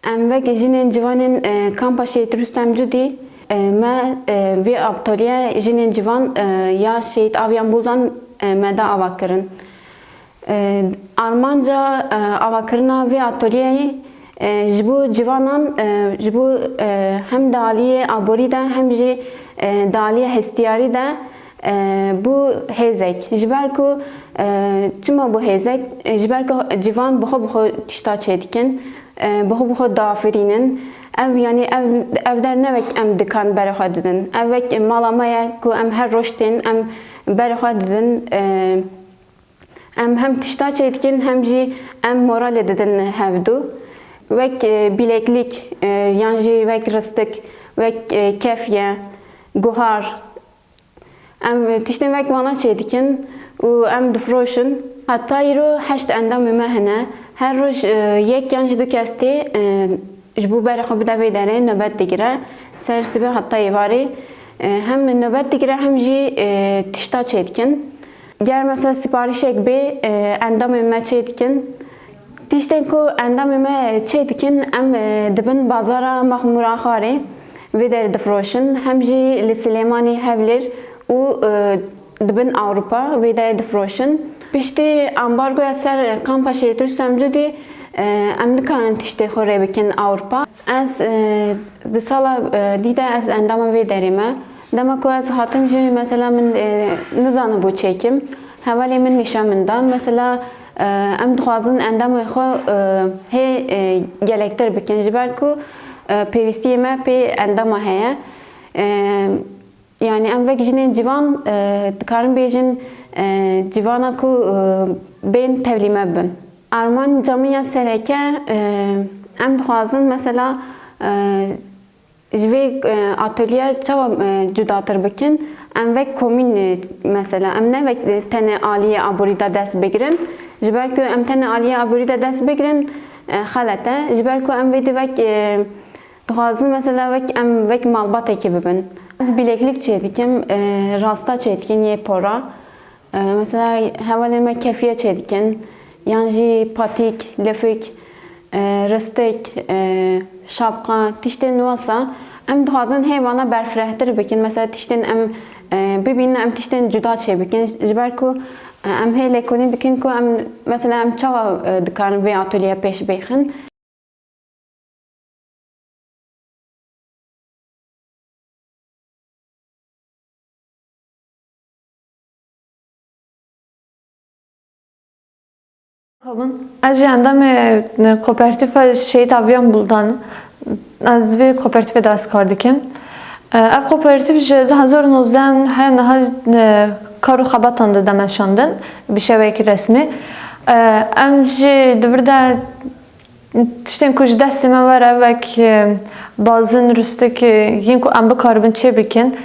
Em vek jinên civanên kampa Şehit Rüstem Cudî me vê aptaliye jinên civan ya Şehit Aviyan Buldan me da ava kirin. Armanca avakirina vê atölyeyê ji bo civanan ji bo hem daliyê aborî de hem jî daliyê hestiyarî de bu hêzek. Ji ber ku çima bu hêzek? Ji ber ku civan bixwe tişta çêdikin, bixwe dafirînin. Ev yani ev der nevek em dikan berê xwe didin. Ev vek mala me ye ku em her roj tên em berê xwe didin. Em hem tişta çêdikin hem jî em moralê didin hevdû. Vek bileklik yan jî vek ristik, vek kefiye, guhar. Em tiştên vek vana çêdikin û em difroşin. Heta îro heşt endamê me hene. Her roj yek yan jî du kes tê ji bo berê xwe bide vê derê nöbet digire. Ser sibê heta êvarê hem nöbet digire hem jî tişta çêdikin. Ger mesela siparişek bê endamê me çêdikin. Tiştên ku endamê me çêdikin em dibin bazara Maxmûra Xarê vê derê difroşin. Hem jî li Silêmanî Hewlêr û dibin Awropa vê derê difroşin. Piştî ambargoya ser kampa Şehit Rüstem Cudî em nikarin tiştê xwe rê bikin Awropa. Ez di sala dîde ez endama vê derê me. Dema ku ez hatim jî mesela min nizanibû çêkim. Hevalê min nîşan min dan. Mesela em dixwazin endamê xwe hê gelektir bikin ji ber ku pêwîstiyê me pê endama heye. Yani em vek jinên civan dikarin bêjin civana ku bên tevlîme bin. Arman camiya sereke em dixwazin mesela ji vê atölye çawa cudatir bikin. Em vek komîn mesela em ne vek tenê aliyê aborî de dest bigirin. Ji ber ku em tenê aliyê aborî de dest bigirin xelet e. Ji ber ku em vê de vek dixwazin mesela vek em vek malbatekî bibin. Ez bileklik çêdikim, rasta çêdikin yê pora. Mesela hevalên me kefiye çêdikin. Yan jî patik, lefik, ristik, şapka, tiştên wasa em dixwazin hêvana berfirehtir bikin. Mesela tiştên em bibînin em tiştên cuda çêbikin. Ji ber ku em hê lêkolîn dikin ku em mesela em çawa dikarin vê atölye pêş bêxin. Ez ji endamê kooperativa Şehit Aviyan Buldan ez vê kooperativê de ez kar dikim. Ev kooperativ ji 2019 heye niha kar û xebatan de demeşandin bi şewekî resmî. Em jî di vir de tiştên ku ji destê me were vek bazin rûstekî yên ku em bikaribin çê bikin.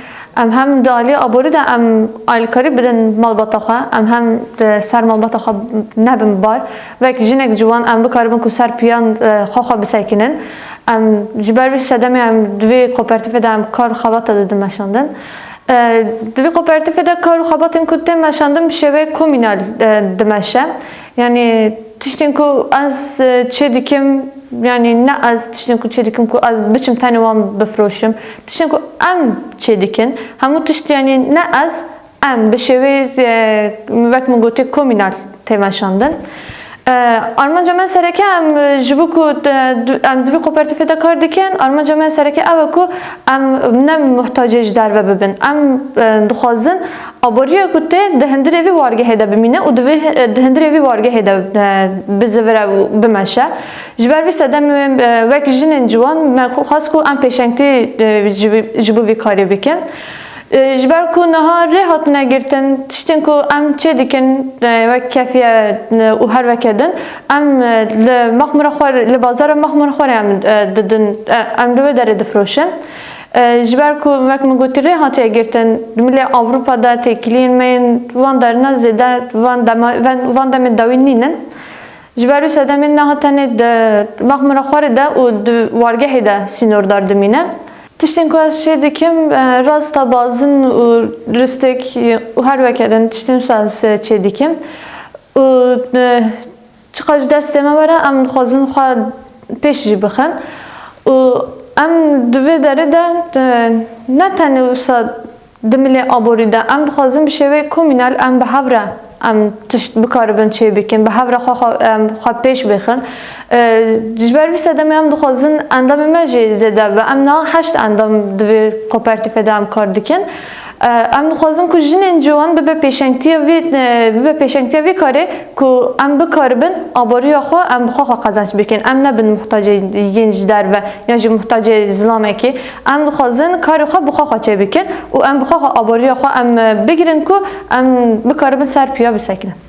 Em hem di aliyê aborî de em alîkarî bidin malbata xwe, em hem ser malbata xwe nebin bar. Vek jinek ciwan em bikaribin ku ser piyan xwe bisekinin. Em ji ber vê sedemê em di vê kooperativê de em kar û xebata de dimeşandin. Di vê kooperativê de kar û xebatên ku tên meşandin bi şêweyê komînal dimeşe. Yani tiştên ku ez çê dikim, yani ne ez tiştên ku çê dikim ku ez biçim tenê wan bifroşim. Tiştên ku em çê dikin, hemû tişt yani ne ez em bi şêwê vek min gotê komînal tê meşandin. Armanca me sereke em ji bo ku em di vê kooperativê de kar dikin, armanca me sereke ew e ku em ne muhtacê ji derve bibin. Em dixwazin aboriya ku tê di hindirê vê wargehê de bimîne û di hindirê vê wargehê de bizivire û bimeşe. Ji ber vê sedemê vek jinên ciwan me xwast ku em pêşengtî ji bo vê karê bikin. Ji ber ku niha rê hatine girtin, tiştên ku em çê dikin wek kefiye û her veke din, em li Maxmûra Xarê, li bazara Maxmûra Xarê em didin, em li wê derê difroşin. Ji ber ku wek min gotî rê hatiye girtin, milê Awropa'da têkiliyên me yên wan derine zêde van demê dawî nînin. Ji ber wê sedemê niha tenê di Maxmûra Xarê de û di wargehê de sînordar dimîne. Tiştên ku ez çê dikim rasta bazin û ristek û her weke din tiştên wisa ez çê dikim. Û çiqa ji destê me were em dixwazin xwe peş jî bixin û em divê derê de ne tenê wisa dimilê aborî de em dixwazin bi şêweyê komînal em bi hev re em tişt bikaribin çê bikin, bi hev re xwe pêş bixin. Ji ber vî sedemê em dixwazin endamê me jî zêde be. Em niha 8 endam divê kooperatifê de em kar dikin. Em dixwazin ku jinên ciwan bibe pêşengtiya vê karê ku em bikaribin aboriya xwe em bi xwe qezenç bikin. Em nebin muhtacê yên ji derve ya jî muhtacê zilamekê. Em dixwazin karê xwe bi xwe çê bikin û em bi xwe aboriya xwe em bigirin ku em bikaribin ser piya bisekinin.